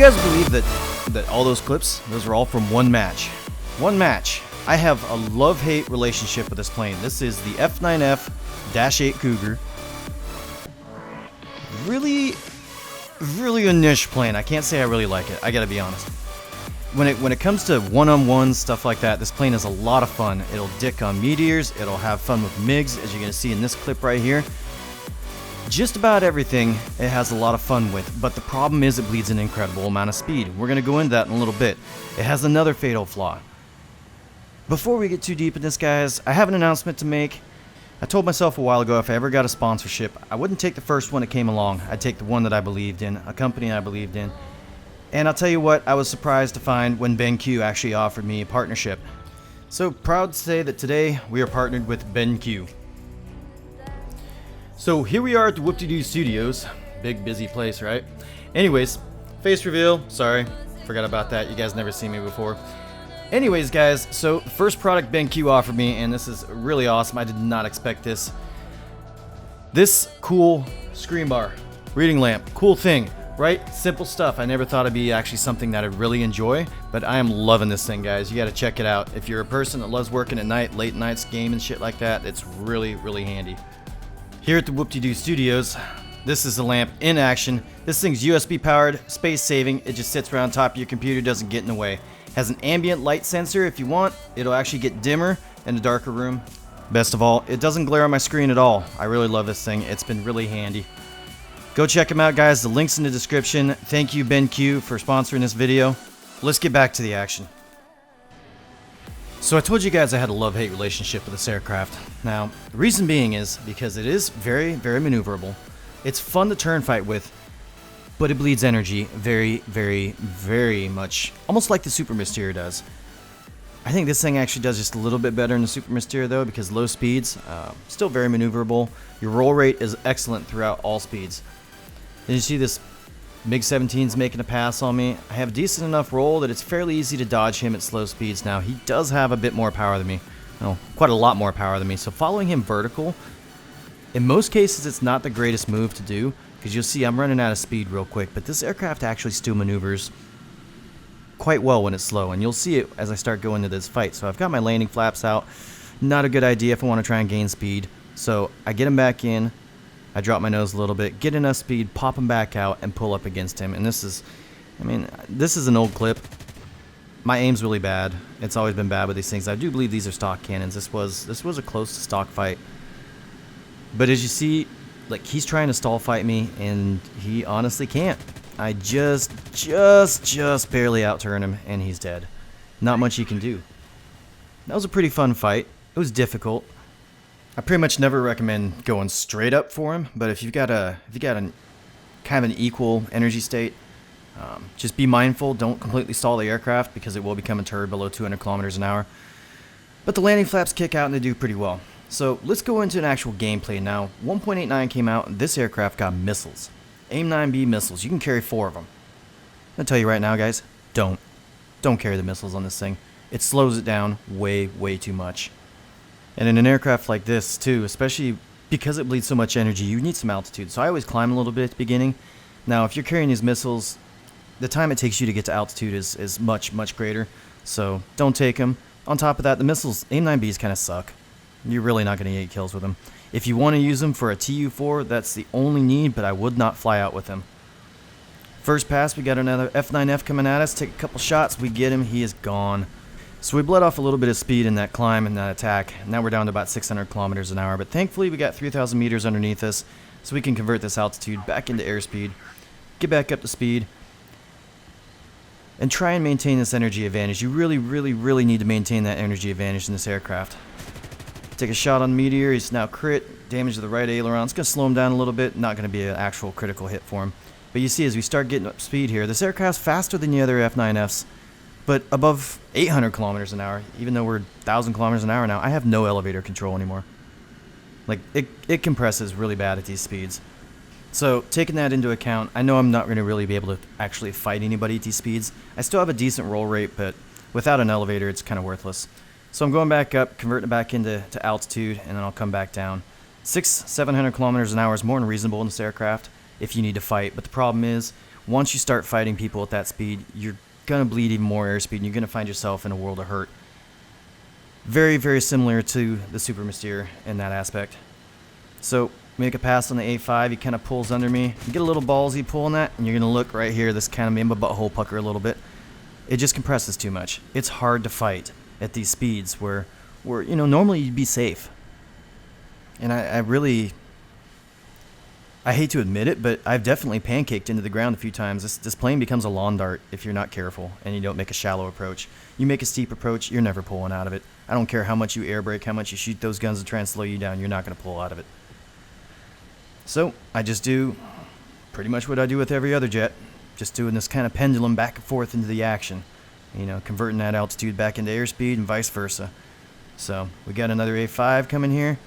you guys believe that all those clips, those are all from one match? One match. I have a love-hate relationship with this plane. This is the F9F-8 Cougar. Really a niche plane. I can't say I really like it. I gotta be honest. When it comes to one-on-one stuff like that, this plane is a lot of fun. It'll dick on meteors. It'll have fun with MiGs, as you're gonna see in this clip right here. Just about everything it has a lot of fun with, but the problem is it bleeds an incredible amount of speed. We're gonna go into that in a little bit. It has another fatal flaw. Before we get too deep in this, guys, I have an announcement to make. I told myself a while ago if I ever got a sponsorship, I wouldn't take the first one that came along. I'd take the one that I believed in, a company I believed in. And I'll tell you what, I was surprised to find when BenQ actually offered me a partnership. So proud to say that today we are partnered with BenQ. So here we are at the WhooptieDo studios. Big busy place, right? Anyways, face reveal. Sorry, forgot about that. You guys never seen me before. Anyways, guys, so the first product BenQ offered me, and this is really awesome. I did not expect this. This cool Screenbar reading lamp. Cool thing, right? Simple stuff. I never thought it'd be actually something that I'd really enjoy, but I am loving this thing, guys. You got to check it out. If you're a person that loves working at night, late nights, game and shit like that, it's really handy. Here at the WhooptieDo studios, this is the lamp in action. This thing's USB powered, space saving. It just sits around top of your computer, doesn't get in the way. Has an ambient light sensor if you want. It'll actually get dimmer in a darker room. Best of all, it doesn't glare on my screen at all. I really love this thing. It's been really handy. Go check them out, guys. The link's in the description. Thank you, BenQ, for sponsoring this video. Let's get back to the action. So I told you guys I had a love-hate relationship with this aircraft. Now, the reason being is because it is very maneuverable. It's fun to turn fight with, but it bleeds energy very much, almost like the Super Mysterio does. I think this thing actually does just a little bit better than the Super Mysterio though, because low speeds, still very maneuverable. Your roll rate is excellent throughout all speeds. And you see this MiG-17's making a pass on me. I have a decent enough roll that it's fairly easy to dodge him at slow speeds now. He does have a bit more power than me. No, quite a lot more power than me. So following him vertical, in most cases it's not the greatest move to do, because you'll see I'm running out of speed real quick, but this aircraft actually still maneuvers quite well when it's slow, and you'll see it as I start going into this fight. So I've got my landing flaps out. Not a good idea if I want to try and gain speed. So I get him back in, I drop my nose a little bit, get enough speed, pop him back out, and pull up against him. And this is, I mean, this is an old clip. My aim's really bad. It's always been bad with these things. I do believe these are stock cannons. This was a close to stock fight. But as you see, like, he's trying to stall fight me, and he honestly can't. I just barely outturn him, and he's dead. Not much he can do. That was a pretty fun fight. It was difficult. I pretty much never recommend going straight up for him, but if you've got a kind of an equal energy state, just be mindful. Don't completely stall the aircraft, because it will become a turd below 200 kilometers an hour. But the landing flaps kick out, and they do pretty well. So let's go into an actual gameplay now. 1.89 came out, and this aircraft got missiles. AIM-9B missiles. You can carry 4 of them. I'm going to tell you right now, guys, don't carry the missiles on this thing. It slows it down way too much. And in an aircraft like this, too, especially because it bleeds so much energy, you need some altitude. So I always climb a little bit at the beginning. Now, if you're carrying these missiles, the time it takes you to get to altitude is much greater. So don't take them. On top of that, the missiles, AIM-9Bs kind of suck. You're really not going to get kills with them. If you want to use them for a TU-4, that's the only need, but I would not fly out with them. First pass, we got another F9F coming at us. Take a couple shots, we get him, he is gone. So we bled off a little bit of speed in that climb and that attack. Now we're down to about 600 kilometers an hour, but thankfully we got 3,000 meters underneath us, so we can convert this altitude back into airspeed, get back up to speed, and try and maintain this energy advantage. You really need to maintain that energy advantage in this aircraft. Take a shot on Meteor, he's now crit, damage to the right aileron. It's going to slow him down a little bit, not going to be an actual critical hit for him. But you see, as we start getting up speed here, this aircraft's faster than the other F9Fs, but above 800 kilometers an hour, even though we're 1,000 kilometers an hour now. I have no elevator control anymore. Like, it compresses really bad at these speeds. So, taking that into account, I know I'm not going to really be able to actually fight anybody at these speeds. I still have a decent roll rate, but without an elevator, it's kind of worthless. So I'm going back up, converting it back into altitude, and then I'll come back down. 700 kilometers an hour is more than reasonable in this aircraft if you need to fight, but the problem is once you start fighting people at that speed, you're going to bleed even more airspeed, and you're going to find yourself in a world of hurt. Very, very similar to the Super Mystere in that aspect. So, make a pass on the A5, he kind of pulls under me. You get a little ballsy pulling that, and you're going to look right here, this kind of made my butthole pucker a little bit. It just compresses too much. It's hard to fight at these speeds where you know, normally you'd be safe. And I hate to admit it, but I've definitely pancaked into the ground a few times. This plane becomes a lawn dart if you're not careful and you don't make a shallow approach. You make a steep approach, you're never pulling out of it. I don't care how much you air brake, how much you shoot those guns to try and slow you down, you're not going to pull out of it. So, I just do pretty much what I do with every other jet. Just doing this kind of pendulum back and forth into the action. You know, converting that altitude back into airspeed and vice versa. So, we got another A5 coming here.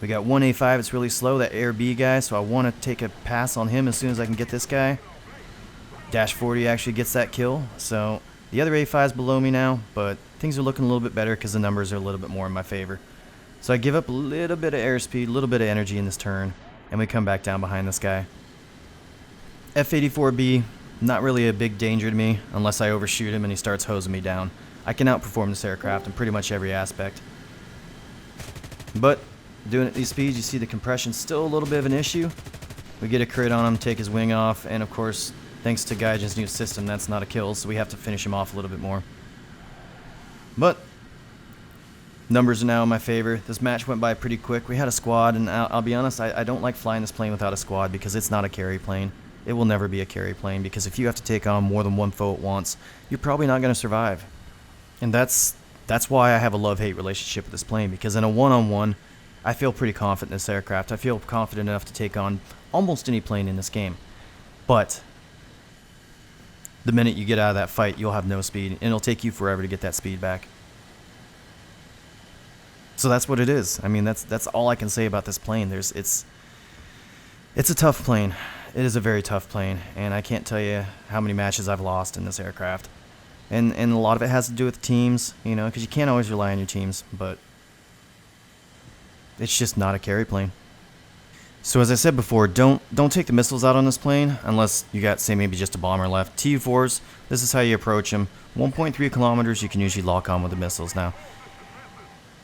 We got one A5 that's really slow, that Air B guy, so I want to take a pass on him as soon as I can get this guy. Dash 40 actually gets that kill, so the other A5 is below me now, but things are looking a little bit better because the numbers are a little bit more in my favor. So I give up a little bit of airspeed, a little bit of energy in this turn, and we come back down behind this guy. F-84B, not really a big danger to me unless I overshoot him and he starts hosing me down. I can outperform this aircraft in pretty much every aspect. But doing it at these speeds, you see the compression's still a little bit of an issue. We get a crit on him, take his wing off, and of course, thanks to Gaijin's new system, that's not a kill, so we have to finish him off a little bit more. But numbers are now in my favor. This match went by pretty quick. We had a squad, and I'll be honest, I don't like flying this plane without a squad because it's not a carry plane. It will never be a carry plane because if you have to take on more than one foe at once, you're probably not going to survive. And that's why I have a love-hate relationship with this plane, because in a one-on-one, I feel pretty confident in this aircraft. I feel confident enough to take on almost any plane in this game. But the minute you get out of that fight, you'll have no speed, and it'll take you forever to get that speed back. So that's what it is. I mean, that's all I can say about this plane. It's a tough plane. It is a very tough plane, and I can't tell you how many matches I've lost in this aircraft. And a lot of it has to do with teams, you know, because you can't always rely on your teams, but it's just not a carry plane. So as I said before, don't take the missiles out on this plane unless you got, say, maybe just a bomber left. TU-4s, this is how you approach them. 1.3 kilometers you can usually lock on with the missiles. Now,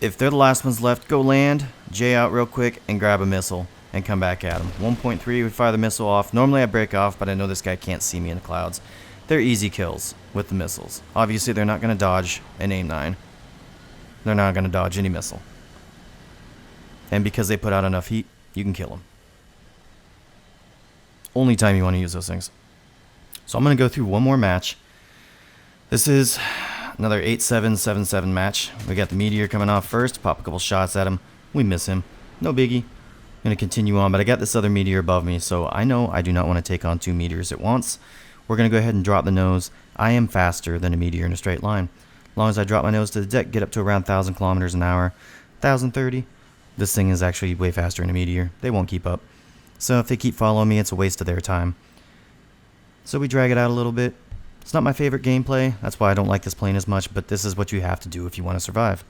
if they're the last ones left, go land, J out real quick, and grab a missile and come back at them. 1.3, we fire the missile off. Normally I break off, but I know this guy can't see me in the clouds. They're easy kills with the missiles. Obviously, they're not going to dodge an AIM-9. They're not going to dodge any missile. And because they put out enough heat, you can kill them. Only time you want to use those things. So I'm going to go through one more match. This is another 8-7-7-7 match. We got the Meteor coming off first. Pop a couple shots at him. We miss him. No biggie. I'm going to continue on, but I got this other Meteor above me, so I know I do not want to take on two Meteors at once. We're going to go ahead and drop the nose. I am faster than a Meteor in a straight line. As long as I drop my nose to the deck, get up to around 1,000 kilometers an hour. 1,030. This thing is actually way faster than a Meteor. They won't keep up. So if they keep following me, it's a waste of their time. So we drag it out a little bit. It's not my favorite gameplay. That's why I don't like this plane as much, but this is what you have to do if you want to survive.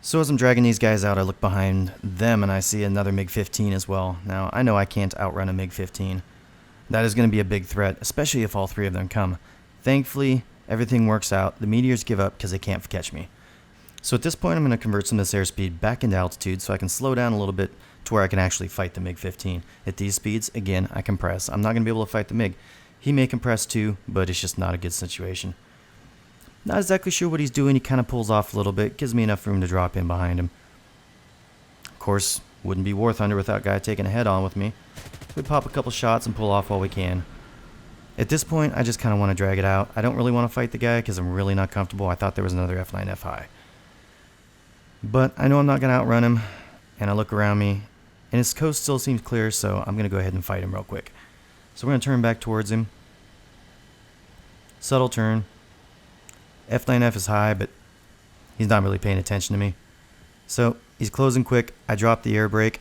So as I'm dragging these guys out, I look behind them and I see another MiG-15 as well. Now, I know I can't outrun a MiG-15. That is going to be a big threat, especially if all three of them come. Thankfully, everything works out. The Meteors give up because they can't catch me. So at this point, I'm going to convert some of this airspeed back into altitude so I can slow down a little bit to where I can actually fight the MiG-15. At these speeds, again, I compress. I'm not going to be able to fight the MiG. He may compress too, but it's just not a good situation. Not exactly sure what he's doing. He kind of pulls off a little bit, gives me enough room to drop in behind him. Of course, wouldn't be War Thunder without guy taking a head on with me. We pop a couple shots and pull off while we can. At this point, I just kind of want to drag it out. I don't really want to fight the guy because I'm really not comfortable. I thought there was another F9F high. But I know I'm not going to outrun him, and I look around me, and his coast still seems clear, so I'm going to go ahead and fight him real quick. So we're going to turn back towards him. Subtle turn. F9F is high, but he's not really paying attention to me. So he's closing quick. I drop the air brake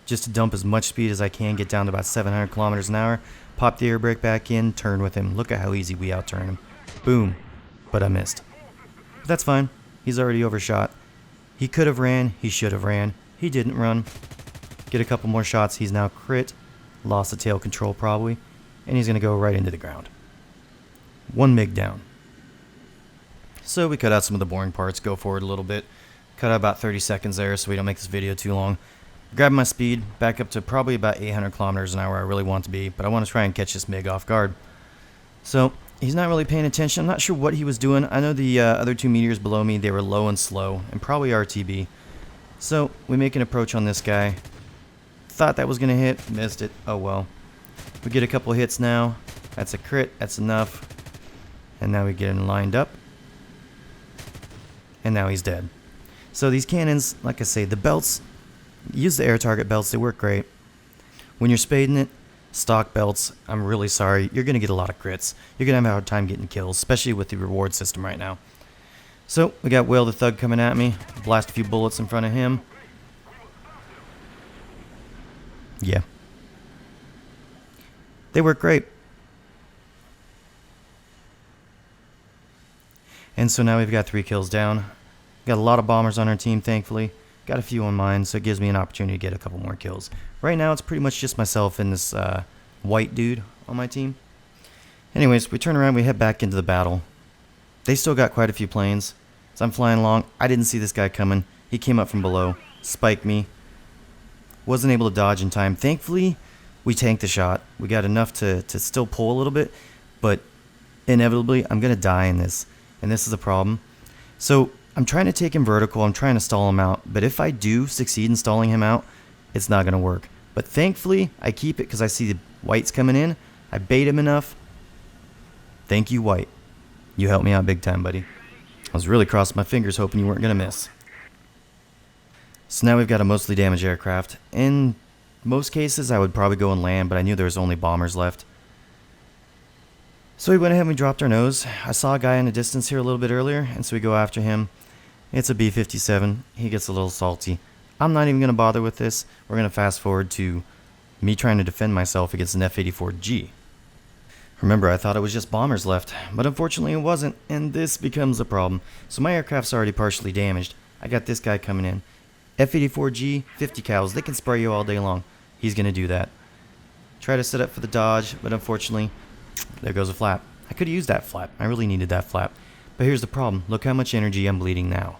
just to dump as much speed as I can, get down to about 700 kilometers an hour. Pop the air brake back in, turn with him. Look at how easy we outturn him. Boom. But I missed. But that's fine. He's already overshot. He could have ran. He should have ran. He didn't run. Get a couple more shots. He's now crit. lost the tail control probably, and he's going to go right into the ground. 1 MiG down. So we cut out some of the boring parts, go forward a little bit, cut out about 30 seconds there so we don't make this video too long. Grab my speed back up to probably about 800 kilometers an hour. I really want to be, but I want to try and catch this MiG off guard. So he's not really paying attention. I'm not sure what he was doing. I know the other 2 meteors below me, they were low and slow, and probably RTB. So we make an approach on this guy. Thought that was going to hit, missed it. Oh well. We get a couple hits now. That's a crit, that's enough. And now we get him lined up. And now he's dead. So these cannons, like I say, the belts, use the air target belts, they work great. When you're spading it, stock belts, I'm really sorry, you're going to get a lot of crits. You're going to have a hard time getting kills, especially with the reward system right now. So, we got Whale the Thug coming at me, blast a few bullets in front of him. Yeah. They work great. And so now we've got 3 kills down. Got a lot of bombers on our team, thankfully. Got a few on mine, so it gives me an opportunity to get a couple more kills. Right now, it's pretty much just myself and this white dude on my team. Anyways, we turn around, we head back into the battle. They still got quite a few planes. So I'm flying along. I didn't see this guy coming. He came up from below, spiked me. Wasn't able to dodge in time. Thankfully, we tanked the shot. We got enough to still pull a little bit, but inevitably, I'm going to die in this. And this is a problem. So I'm trying to take him vertical, I'm trying to stall him out, but if I do succeed in stalling him out, it's not going to work. But thankfully, I keep it because I see the whites coming in. I bait him enough. Thank you, white. You helped me out big time, buddy. I was really crossing my fingers hoping you weren't going to miss. So now we've got a mostly damaged aircraft. In most cases, I would probably go and land, but I knew there was only bombers left. So we went ahead and we dropped our nose. I saw a guy in the distance here a little bit earlier, and so we go after him. It's a B-57. He gets a little salty. I'm not even going to bother with this. We're going to fast forward to me trying to defend myself against an F-84G. Remember, I thought it was just bombers left, but unfortunately it wasn't, and this becomes a problem. So my aircraft's already partially damaged. I got this guy coming in. F-84G, 50 cals. They can spray you all day long. He's going to do that. Try to set up for the dodge, but unfortunately, there goes a flap. I could have used that flap. I really needed that flap. But here's the problem. Look how much energy I'm bleeding now.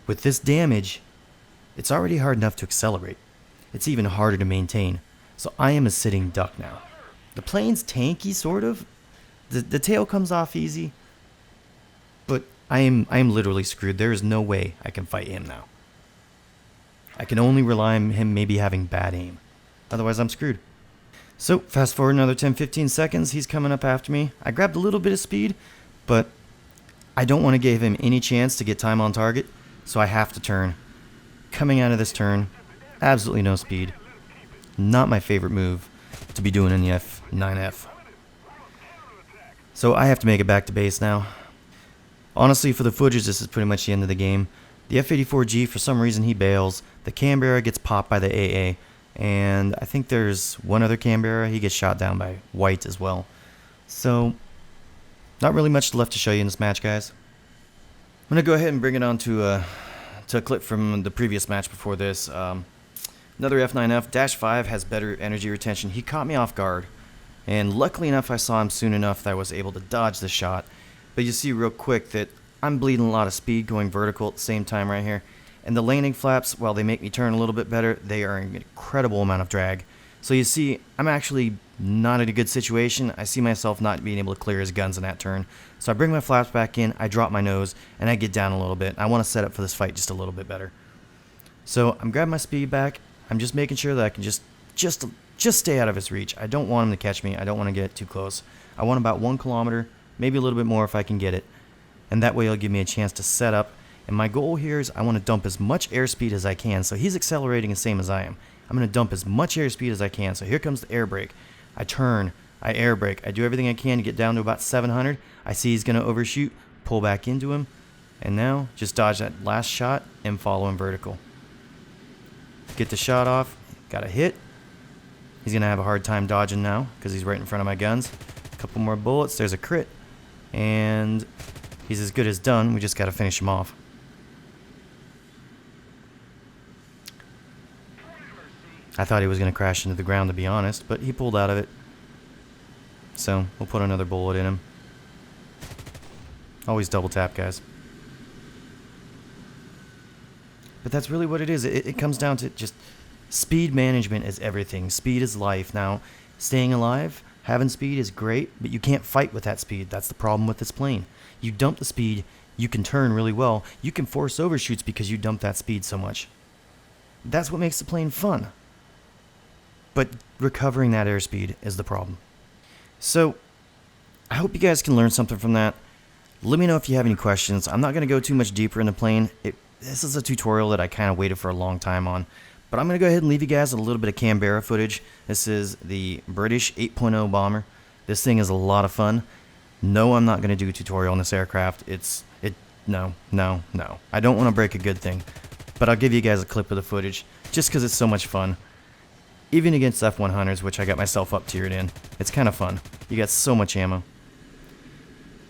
With this damage, it's already hard enough to accelerate. It's even harder to maintain. So I am a sitting duck now. The plane's tanky, sort of. The tail comes off easy. But I am literally screwed. There is no way I can fight him now. I can only rely on him maybe having bad aim. Otherwise, I'm screwed. So, fast forward another 10-15 seconds, he's coming up after me. I grabbed a little bit of speed, but I don't want to give him any chance to get time on target, so I have to turn. Coming out of this turn, absolutely no speed. Not my favorite move to be doing in the F9F. So I have to make it back to base now. Honestly, for the footage, this is pretty much the end of the game. The F-84G, for some reason, he bails. The Canberra gets popped by the AA. And I think there's one other Canberra. He gets shot down by white as well. So, not really much left to show you in this match, guys. I'm going to go ahead and bring it on to a clip from the previous match before this. Another F9F-5 has better energy retention. He caught me off guard. And luckily enough, I saw him soon enough that I was able to dodge the shot. But you see real quick that I'm bleeding a lot of speed going vertical at the same time right here. And the landing flaps, while they make me turn a little bit better, they are an incredible amount of drag. So you see, I'm actually not in a good situation. I see myself not being able to clear his guns in that turn. So I bring my flaps back in, I drop my nose, and I get down a little bit. I want to set up for this fight just a little bit better. So I'm grabbing my speed back. I'm just making sure that I can just stay out of his reach. I don't want him to catch me. I don't want to get too close. I want about 1 kilometer, maybe a little bit more if I can get it. And that way it'll give me a chance to set up. And my goal here is I want to dump as much airspeed as I can. So he's accelerating the same as I am. I'm going to dump as much airspeed as I can. So here comes the air brake. I turn. I air brake. I do everything I can to get down to about 700. I see he's going to overshoot. Pull back into him. And now just dodge that last shot and follow him vertical. Get the shot off. Got a hit. He's going to have a hard time dodging now because he's right in front of my guns. A couple more bullets. There's a crit. And he's as good as done. We just got to finish him off. I thought he was going to crash into the ground, to be honest, but he pulled out of it. So, we'll put another bullet in him. Always double tap, guys. But that's really what it is. It comes down to just speed management is everything. Speed is life. Now, staying alive, having speed is great, but you can't fight with that speed. That's the problem with this plane. You dump the speed, you can turn really well. You can force overshoots because you dump that speed so much. That's what makes the plane fun. But recovering that airspeed is the problem. So, I hope you guys can learn something from that. Let me know if you have any questions. I'm not going to go too much deeper in the plane. This is a tutorial that I kind of waited for a long time on. But I'm going to go ahead and leave you guys a little bit of Canberra footage. This is the British 8.0 bomber. This thing is a lot of fun. No, I'm not going to do a tutorial on this aircraft. No. I don't want to break a good thing. But I'll give you guys a clip of the footage just because it's so much fun. Even against F100s, which I got myself up tiered in. It's kind of fun. You got so much ammo.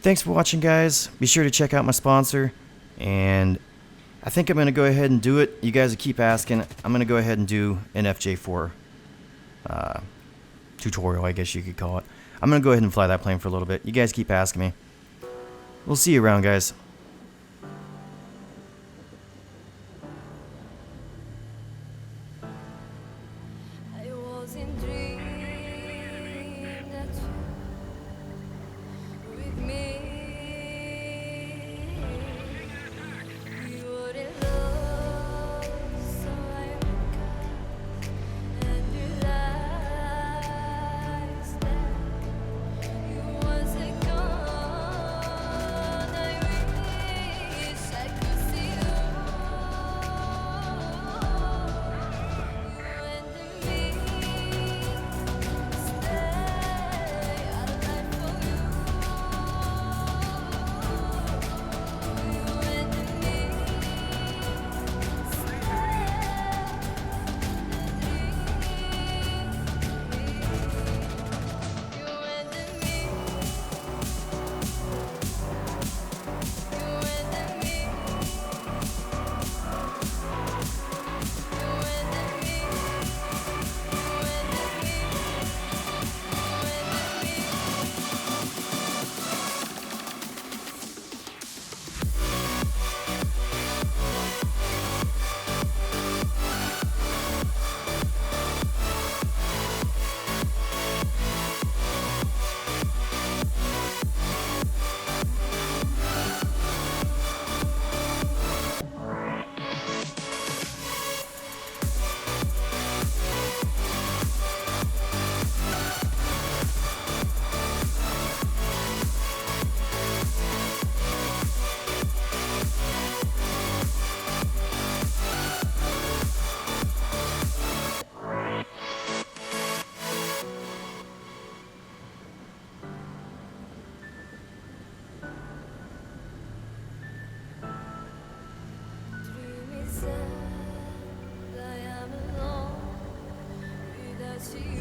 Thanks for watching, guys. Be sure to check out my sponsor. And I think I'm going to go ahead and do it. You guys keep asking. I'm going to go ahead and do an FJ4 tutorial, I guess you could call it. I'm going to go ahead and fly that plane for a little bit. You guys keep asking me. We'll see you around, guys. I am alone without you.